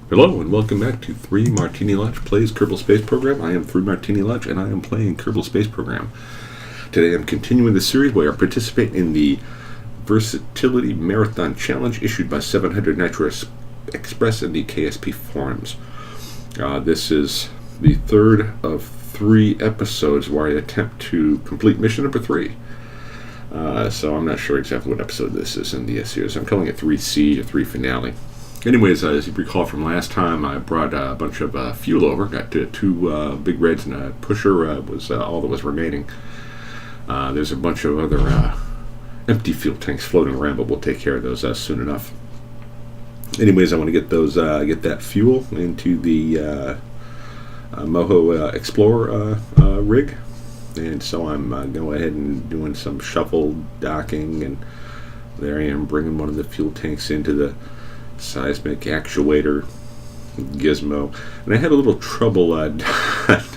Hello and welcome back to 3 Martini Lunch Plays Kerbal Space Program. I am 3 Martini Lunch and I am playing Kerbal Space Program. Today I'm continuing the series where I participate in the Versatility Marathon Challenge issued by 700 Nitro Express in the KSP forums. This is the third of 3 episodes where I attempt to complete mission number 3. So I'm not sure exactly what episode this is in the series. I'm calling it 3C or 3 Finale. Anyways, as you recall from last time, I brought a bunch of fuel over. Got 2 big reds and a pusher was all that was remaining. There's a bunch of other empty fuel tanks floating around, but we'll take care of those soon enough. Anyways, I want to get those get that fuel into the Moho Explorer rig, and so I'm going ahead and doing some shuffle docking, and there I am bringing one of the fuel tanks into the Seismic actuator gizmo, and I had a little trouble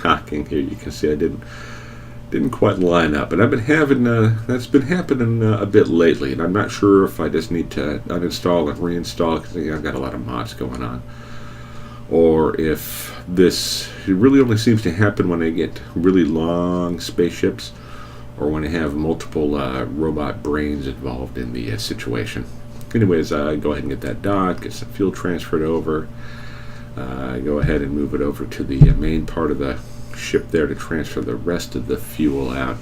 docking here. You can see I didn't quite line up, and I've been having that's been happening a bit lately, and I'm not sure if I just need to uninstall and reinstall because I've got a lot of mods going on, or if it really only seems to happen when I get really long spaceships or when I have multiple robot brains involved in the situation. Anyways, go ahead and get that docked, get some fuel transferred over, go ahead and move it over to the main part of the ship there to transfer the rest of the fuel out.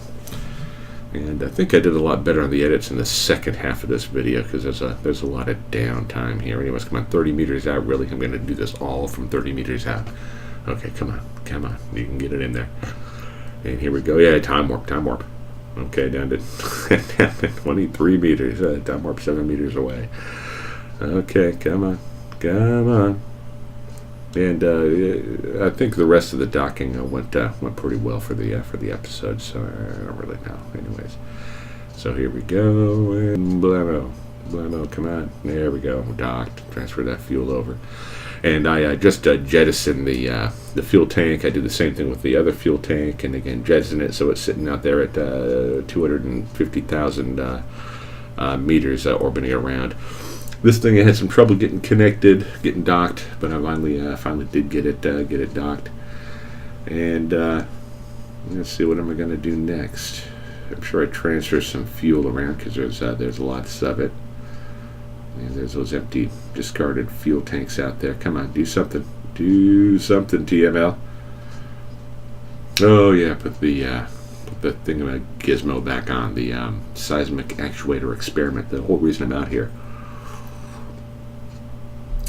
And I think I did a lot better on the edits in the second half of this video because there's a lot of downtime here. Anyways, come on, 30 meters out, really? I'm going to do this all from 30 meters out. Okay, come on, you can get it in there. And here we go. Yeah, time warp. Okay, down to 23 meters. Time warp 7 meters away. Okay, come on. And I think the rest of the docking went pretty well for the episode. So I don't really know. Anyways, so here we go. And blammo, come on. There we go. Docked. Transfer that fuel over. And I just jettisoned the fuel tank. I did the same thing with the other fuel tank, and again jettison it so it's sitting out there at 250,000 meters orbiting around. This thing I had some trouble getting getting docked, but I finally did get it docked. And let's see, what am I going to do next? I'm sure I transfer some fuel around because there's lots of it. And there's those empty, discarded fuel tanks out there. Come on, do something, TML. Oh yeah, put the thing of a gizmo back on the seismic actuator experiment. The whole reason I'm out here,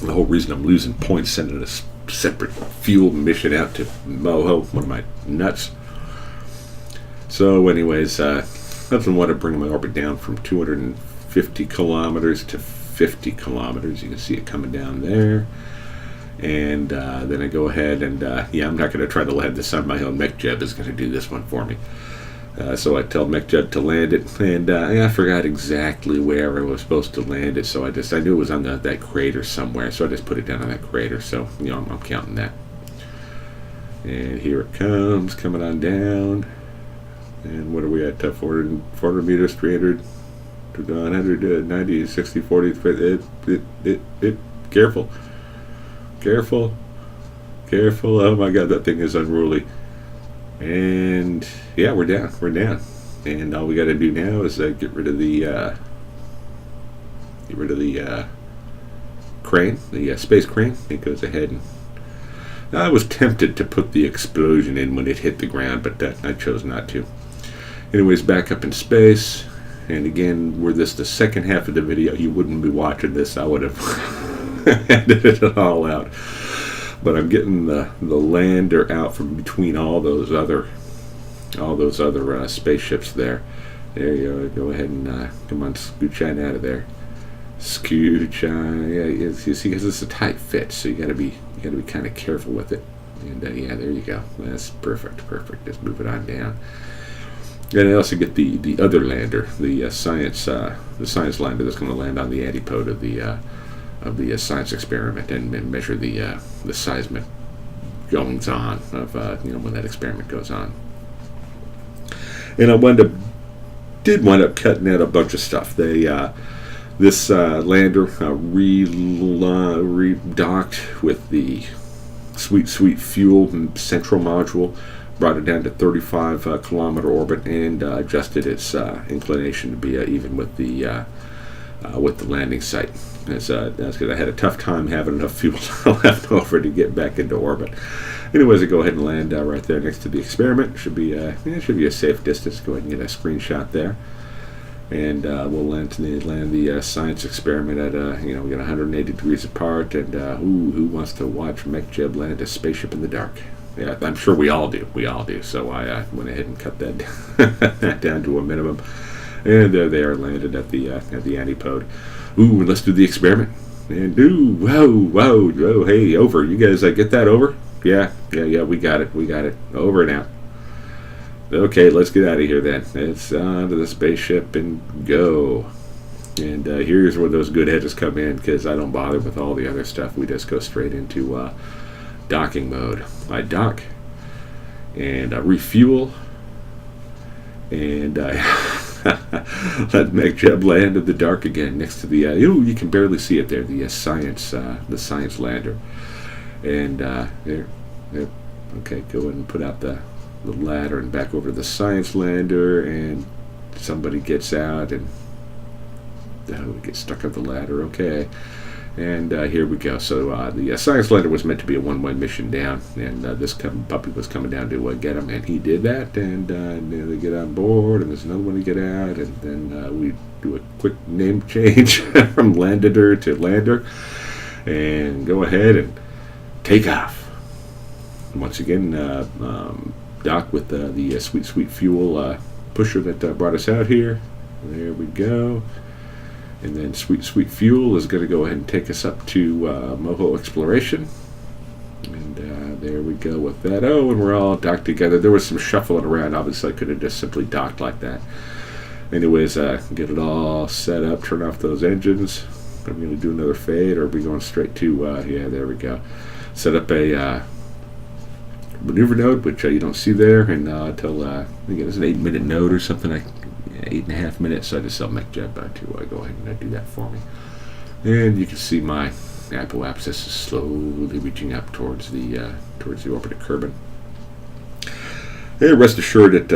the whole reason I'm losing points sending a separate fuel mission out to Moho, one of my nuts. So, anyways, that's what I want to bring my orbit down from 250 kilometers to 50 kilometers. You can see it coming down there, and then I go ahead and I'm not going to try to land this on my own. MechJeb is going to do this one for me. So I tell MechJeb to land it, and I forgot exactly where I was supposed to land it. So I knew it was on that crater somewhere. So I just put it down on that crater. So I'm counting that. And here it comes, coming on down. And what are we at? 400 meters, 300. 190, 60, 40, careful. Oh my god, that thing is unruly. And yeah, we're down. And all we got to do now is get rid of the crane, the space crane. It goes ahead, and I was tempted to put the explosion in when it hit the ground, but I chose not to. Anyways, back up in space. And again, were this the second half of the video, you wouldn't be watching this. I would have edited it all out. But I'm getting the lander out from between all those other spaceships there. There you go. Go ahead and come on, scooch on out of there. Scooch on. Yeah, you see, because it's a tight fit, so you gotta be kind of careful with it. And yeah, there you go. That's perfect. Just move it on down. And I also get the other lander, the science lander that's going to land on the antipode of the science experiment and measure the seismic goings on of when that experiment goes on. And I did wind up cutting out a bunch of stuff. This lander re-docked with the sweet fuel central module, brought it down to 35 kilometer orbit, and adjusted its inclination to be even with the landing site. That's because I had a tough time having enough fuel left over to get back into orbit. Anyways, I go ahead and land right there next to the experiment. Should be a safe distance. Go ahead and get a screenshot there, and we'll land the science experiment at we got 180 degrees apart. And who wants to watch MechJeb land a spaceship in the dark? Yeah, I'm sure we all do. So I went ahead and cut that down to a minimum. And there they are, landed at the antipode. Ooh, let's do the experiment. And whoa, hey, over. You guys get that over? Yeah, we got it. Over and out. Okay, let's get out of here then. It's onto the spaceship and go. And here's where those good hedges come in, because I don't bother with all the other stuff. We just go straight into docking mode. I dock and refuel, and let MechJeb land in the dark again next to the you can barely see it there, the science lander. And there, okay, go ahead and put out the ladder and back over to the science lander, and somebody gets out and we get stuck on the ladder. Okay. And here we go. So the science lander was meant to be a one-way mission down, and this puppy was coming down to get him, and he did that. And they get on board, and there's another one to get out, and then we do a quick name change from Lander to Lander, and go ahead and take off. And once again, dock with the sweet fuel pusher that brought us out here. There we go. And then sweet fuel is going to go ahead and take us up to Moho Exploration. And there we go with that. Oh, and we're all docked together. There was some shuffling around. Obviously, I could have just simply docked like that. Anyways, get it all set up. Turn off those engines. I'm going to do another fade, or are we going straight to, yeah, there we go. Set up a maneuver node, which you don't see there, and until, I think it was an 8-minute node or something. 8.5 minutes, so I just tell MechJeb to go ahead and do that for me. And you can see my apoapsis is slowly reaching up towards the orbit of Kerbin. And rest assured it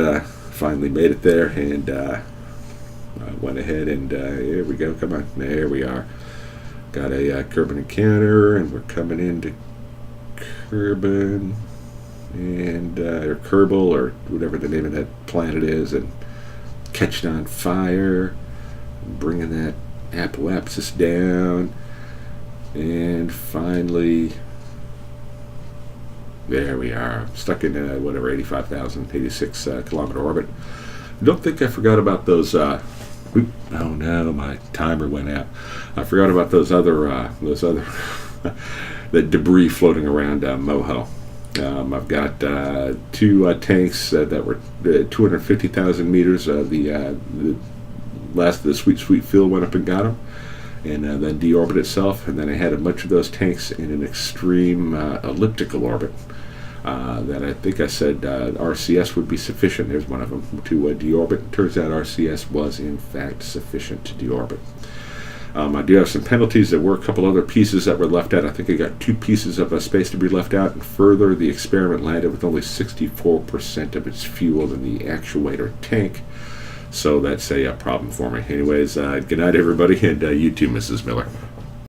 finally made it there, and I went ahead and here we go. Come on, there we are. Got a Kerbin encounter, and we're coming into Kerbin, and or Kerbal, or whatever the name of that planet is, and catching on fire, bringing that apoapsis down, and finally, there we are, stuck in 85,086 kilometer orbit. I don't think I forgot about those. Oh no, my timer went out. I forgot about those other the debris floating around Moho. I've got 2 tanks that were 250,000 meters. The last of the sweet fuel went up and got them, and then deorbited itself. And then I had a bunch of those tanks in an extreme elliptical orbit that I think I said RCS would be sufficient. There's one of them to deorbit. Turns out RCS was in fact sufficient to deorbit. I do have some penalties. There were a couple other pieces that were left out. I think I got 2 pieces of space to be left out. And further, the experiment landed with only 64% of its fuel in the actuator tank. So that's a problem for me. Anyways, good night, everybody, and you too, Mrs. Miller.